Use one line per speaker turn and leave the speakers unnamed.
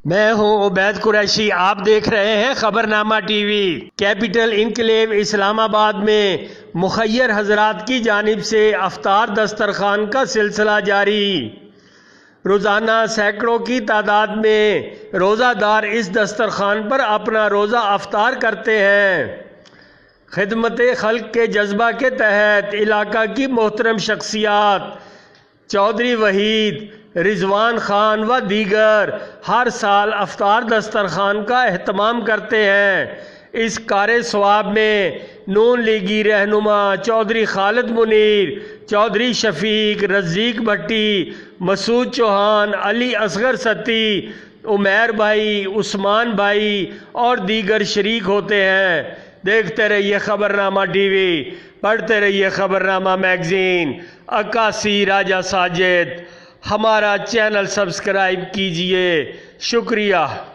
میں ہوں عبید قریشی، آپ دیکھ رہے ہیں خبرنامہ ٹی وی۔ کیپیٹل انکلیو اسلام آباد میں مخیر حضرات کی جانب سے افطار دسترخوان کا سلسلہ جاری۔ روزانہ سینکڑوں کی تعداد میں روزہ دار اس دسترخوان پر اپنا روزہ افطار کرتے ہیں۔ خدمت خلق کے جذبہ کے تحت علاقہ کی محترم شخصیات چوہدری وحید، رضوان خان و دیگر ہر سال افطار دسترخوان کا اہتمام کرتے ہیں۔ اس کار ثواب میں نون لیگی رہنما چوہدری خالد منیر، چوہدری شفیق، رزیق بھٹی، مسعود چوہان، علی اصغر ستی، عمیر بھائی، عثمان بھائی اور دیگر شریک ہوتے ہیں۔ دیکھتے رہیے خبرنامہ ٹی وی، پڑھتے رہیے خبرنامہ میگزین۔ عکاسی راجہ ساجد، ہمارا چینل سبسکرائب کیجئے۔ شکریہ۔